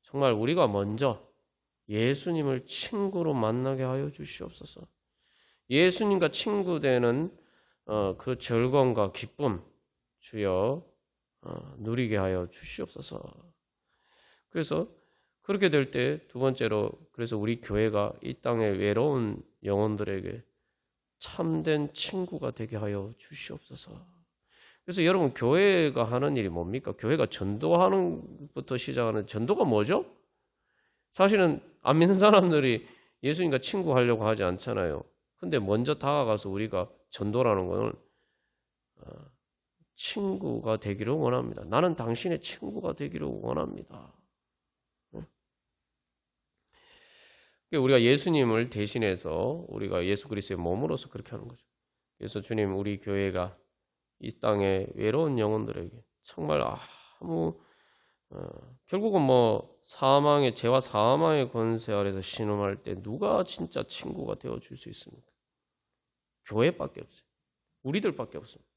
정말 우리가 먼저 예수님을 친구로 만나게 하여 주시옵소서. 예수님과 친구 되는 그 즐거움과 기쁨 주여 누리게 하여 주시옵소서. 그래서 그렇게 될 때 두 번째로 그래서 우리 교회가 이 땅의 외로운 영혼들에게 참된 친구가 되게 하여 주시옵소서. 그래서 여러분 교회가 하는 일이 뭡니까? 교회가 전도하는 것부터 시작하는 전도가 뭐죠? 사실은 안 믿는 사람들이 예수님과 친구하려고 하지 않잖아요. 근데 먼저 다가가서 우리가 전도라는 것은 친구가 되기를 원합니다. 나는 당신의 친구가 되기를 원합니다. 우리가 예수님을 대신해서 우리가 예수 그리스도의 몸으로서 그렇게 하는 거죠. 그래서 주님 우리 교회가 이 땅의 외로운 영혼들에게 정말 아무 결국은 뭐 사망의 죄와 사망의 권세 아래서 신음할 때 누가 진짜 친구가 되어 줄 수 있습니까? 교회밖에 없어요. 우리들밖에 없습니다.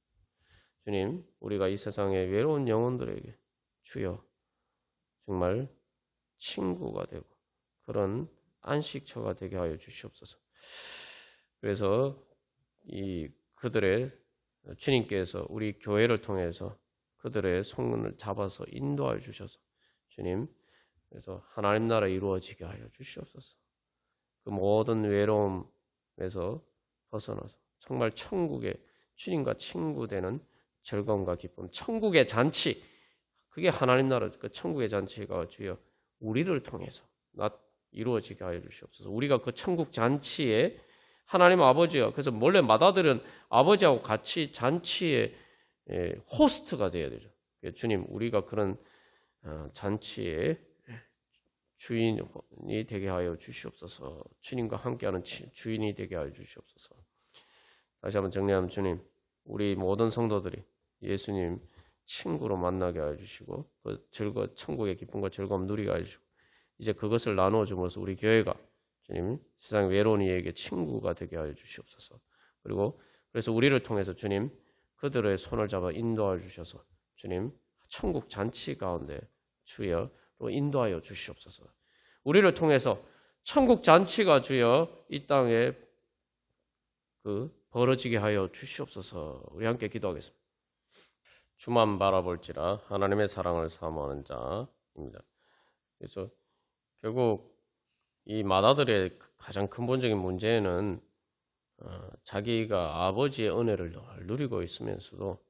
주님, 우리가 이 세상의 외로운 영혼들에게 주여 정말 친구가 되고 그런 안식처가 되게 하여 주시옵소서. 그래서 이 그들의 주님께서 우리 교회를 통해서 그들의 손을 잡아서 인도하여 주셔서 주님 그래서 하나님 나라 이루어지게 하여 주시옵소서. 그 모든 외로움에서 벗어나서 정말 천국의 주님과 친구 되는 즐거움과 기쁨, 천국의 잔치, 그게 하나님 나라 그 천국의 잔치가 주여 우리를 통해서 이루어지게 하여 주시옵소서. 우리가 그 천국 잔치에 하나님 아버지와 그래서 원래 맏아들은 아버지하고 같이 잔치의 호스트가 되어야 되죠. 주님, 우리가 그런 잔치의 주인이 되게 하여 주시옵소서. 주님과 함께하는 주인이 되게 하여 주시옵소서. 다시 한번 정리하면 주님, 우리 모든 성도들이 예수님 친구로 만나게 하여 주시고 그 천국의 기쁨과 즐거움 누리게 하여 주시고 이제 그것을 나누어 줌으로써 우리 교회가 주님 세상 외로운 이에게 친구가 되게 하여 주시옵소서. 그리고 그래서 우리를 통해서 주님 그들의 손을 잡아 인도하여 주셔서 주님 천국 잔치 가운데 주여 인도하여 주시옵소서. 우리를 통해서 천국 잔치가 주여 이 땅에 벌어지게 하여 주시옵소서. 우리 함께 기도하겠습니다. 주만 바라볼지라 하나님의 사랑을 사모하는 자입니다. 그래서 결국 이 맏아들의 가장 근본적인 문제는 자기가 아버지의 은혜를 늘 누리고 있으면서도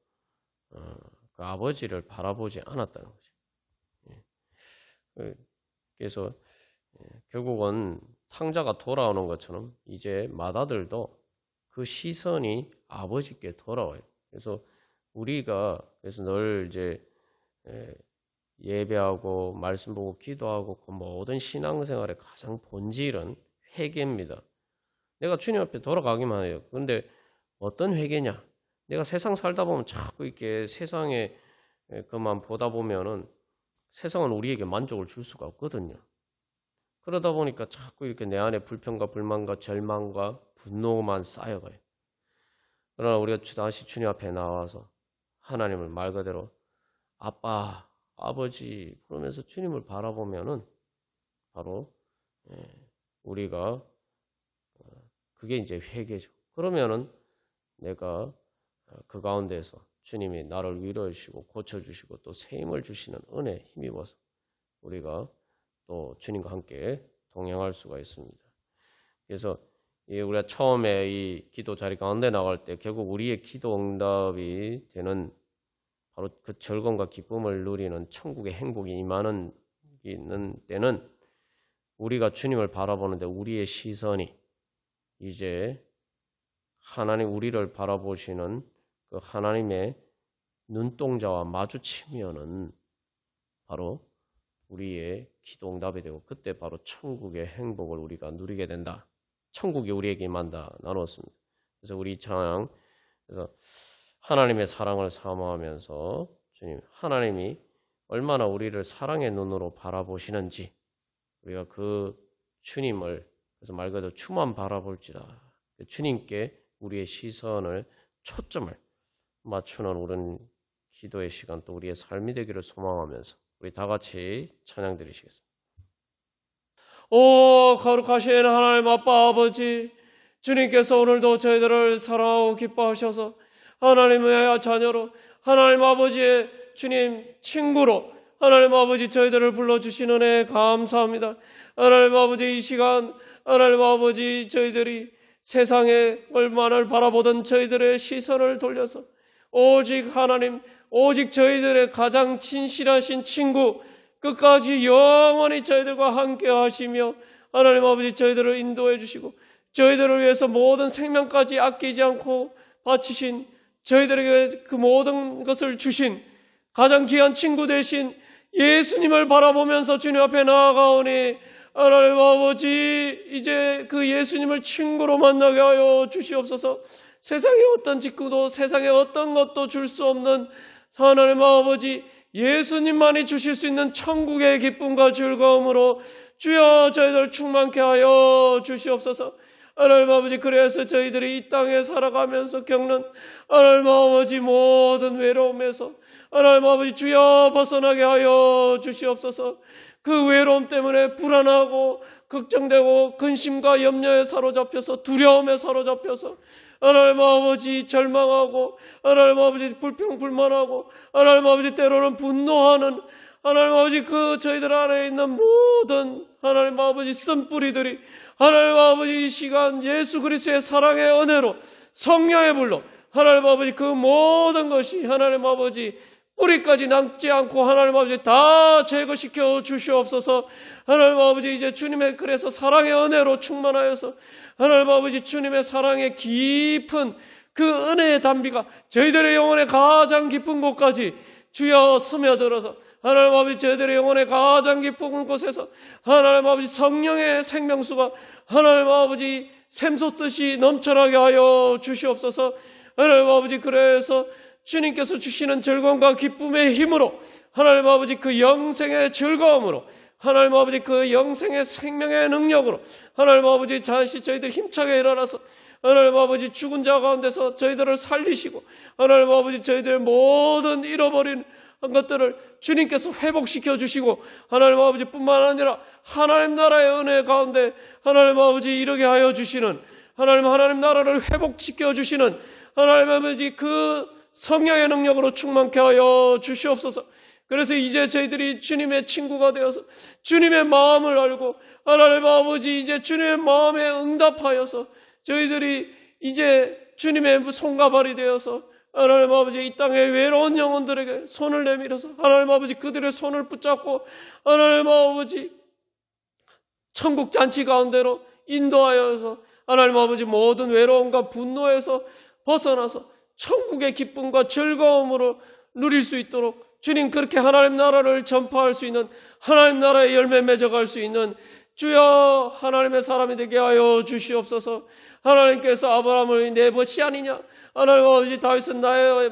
그 아버지를 바라보지 않았다는 거죠. 그래서 결국은 탕자가 돌아오는 것처럼 이제 맏아들도 그 시선이 아버지께 돌아와요. 그래서 우리가 그래서 늘 이제 예배하고 말씀 보고 기도하고 그 모든 신앙생활의 가장 본질은 회개입니다. 내가 주님 앞에 돌아가기만 해요. 그런데 어떤 회개냐? 내가 세상 살다 보면 자꾸 이렇게 세상에 그만 보다 보면은 세상은 우리에게 만족을 줄 수가 없거든요. 그러다 보니까 자꾸 이렇게 내 안에 불평과 불만과 절망과 분노만 쌓여가요. 그러나 우리가 다시 주님 앞에 나와서 하나님을 말 그대로 아빠, 아버지 그러면서 주님을 바라보면은 바로 우리가 그게 이제 회개죠. 그러면은 내가 그 가운데서 주님이 나를 위로해 주시고 고쳐 주시고 또 새 힘을 주시는 은혜 힘입어서 우리가 또 주님과 함께 동행할 수가 있습니다. 그래서 우리가 처음에 이 기도 자리 가운데 나갈 때 결국 우리의 기도 응답이 되는 바로 그 즐거움과 기쁨을 누리는 천국의 행복이 임하는 때는 우리가 주님을 바라보는데 우리의 시선이 이제 하나님 우리를 바라보시는 그 하나님의 눈동자와 마주치면은 바로 우리의 기도 응답이 되고 그때 바로 천국의 행복을 우리가 누리게 된다. 천국이 우리에게 임한다 나눴습니다. 그래서 우리 찬양 그래서 하나님의 사랑을 사모하면서 주님 하나님이 얼마나 우리를 사랑의 눈으로 바라보시는지 우리가 그 주님을 그래서 말 그대로 주만 바라볼지다. 주님께 우리의 시선을 초점을 맞추는 옳은 기도의 시간 또 우리의 삶이 되기를 소망하면서 우리 다 같이 찬양 드리시겠습니다. 오 거룩하신 하나님 아빠 아버지 주님께서 오늘도 저희들을 사랑하고 기뻐하셔서 하나님의 자녀로 하나님 아버지의 주님 친구로 하나님 아버지 저희들을 불러주시는 은혜 감사합니다. 하나님 아버지 이 시간 하나님 아버지 저희들이 세상에 얼마나 바라보던 저희들의 시선을 돌려서 오직 하나님 오직 저희들의 가장 진실하신 친구 끝까지 영원히 저희들과 함께 하시며 하나님 아버지 저희들을 인도해 주시고 저희들을 위해서 모든 생명까지 아끼지 않고 바치신 저희들에게 그 모든 것을 주신 가장 귀한 친구 되신 예수님을 바라보면서 주님 앞에 나아가오니 하나님 아버지 이제 그 예수님을 친구로 만나게 하여 주시옵소서. 세상의 어떤 직구도 세상의 어떤 것도 줄 수 없는 하나님 아버지 예수님만이 주실 수 있는 천국의 기쁨과 즐거움으로 주여 저희들 충만케 하여 주시옵소서. 하나님 아버지 그래서 저희들이 이 땅에 살아가면서 겪는 하나님 아버지 모든 외로움에서 하나님 아버지 주여 벗어나게 하여 주시옵소서. 그 외로움 때문에 불안하고 걱정되고 근심과 염려에 사로잡혀서 두려움에 사로잡혀서 하나님 아버지 절망하고 하나님 아버지 불평불만하고 하나님 아버지 때로는 분노하는 하나님 아버지 그 저희들 안에 있는 모든 하나님 아버지 쓴뿌리들이 하나님 아버지 이 시간 예수 그리스도의 사랑의 은혜로 성령의 불로 하나님 아버지 그 모든 것이 하나님 아버지 뿌리까지 남지 않고 하나님 아버지 다 제거시켜 주시옵소서. 하나님 아버지 이제 주님의 그래서 사랑의 은혜로 충만하여서 하나님 아버지 주님의 사랑의 깊은 그 은혜의 담비가 저희들의 영혼의 가장 깊은 곳까지 주여 스며들어서 하나님 아버지 저희들의 영혼의 가장 깊은 곳에서 하나님 아버지 성령의 생명수가 하나님 아버지 샘솟듯이 넘쳐나게 하여 주시옵소서. 하나님 아버지 그래서 주님께서 주시는 즐거움과 기쁨의 힘으로 하나님 아버지 그 영생의 즐거움으로 하나님 아버지 그 영생의 생명의 능력으로 하나님 아버지 다시 저희들 힘차게 일어나서 하나님 아버지 죽은 자 가운데서 저희들을 살리시고 하나님 아버지 저희들의 모든 잃어버린 것들을 주님께서 회복시켜 주시고 하나님 아버지 뿐만 아니라 하나님 나라의 은혜 가운데 하나님 아버지 이르게 하여 주시는 하나님 나라를 회복시켜 주시는 하나님 아버지 그 성령의 능력으로 충만케 하여 주시옵소서. 그래서 이제 저희들이 주님의 친구가 되어서 주님의 마음을 알고 하나님 아버지 이제 주님의 마음에 응답하여서 저희들이 이제 주님의 손과 발이 되어서 하나님 아버지 이 땅의 외로운 영혼들에게 손을 내밀어서 하나님 아버지 그들의 손을 붙잡고 하나님 아버지 천국 잔치 가운데로 인도하여서 하나님 아버지 모든 외로움과 분노에서 벗어나서 천국의 기쁨과 즐거움으로 누릴 수 있도록 주님 그렇게 하나님 나라를 전파할 수 있는 하나님 나라의 열매 맺어갈 수 있는 주여 하나님의 사람이 되게 하여 주시옵소서. 하나님께서 아브라함을 내 벗이 아니냐 하나님 아버지 다윗은 나의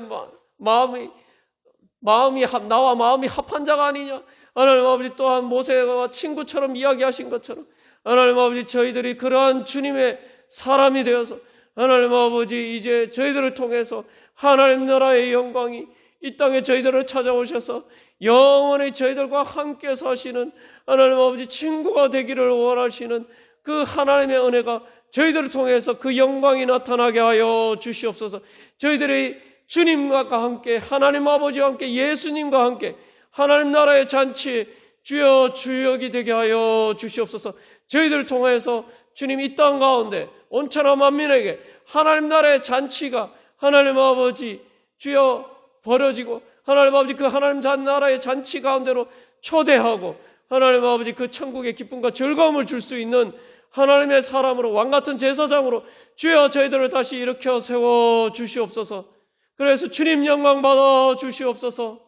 나와 마음이 합한 자가 아니냐 하나님 아버지 또한 모세와 친구처럼 이야기하신 것처럼 하나님 아버지 저희들이 그러한 주님의 사람이 되어서 하나님 아버지 이제 저희들을 통해서 하나님 나라의 영광이 이 땅에 저희들을 찾아오셔서 영원히 저희들과 함께 사시는 하나님 아버지 친구가 되기를 원하시는 그 하나님의 은혜가 저희들을 통해서 그 영광이 나타나게 하여 주시옵소서. 저희들이 주님과 함께 하나님 아버지와 함께 예수님과 함께 하나님 나라의 잔치 주여 주역이 되게 하여 주시옵소서. 저희들을 통해서 주님 이 땅 가운데 온천한 만민에게 하나님 나라의 잔치가 하나님 아버지 주여 벌어지고 하나님 아버지 그 하나님 나라의 잔치 가운데로 초대하고 하나님 아버지 그 천국의 기쁨과 즐거움을 줄 수 있는 하나님의 사람으로 왕같은 제사장으로 주여 저희들을 다시 일으켜 세워 주시옵소서. 그래서 주님 영광 받아 주시옵소서.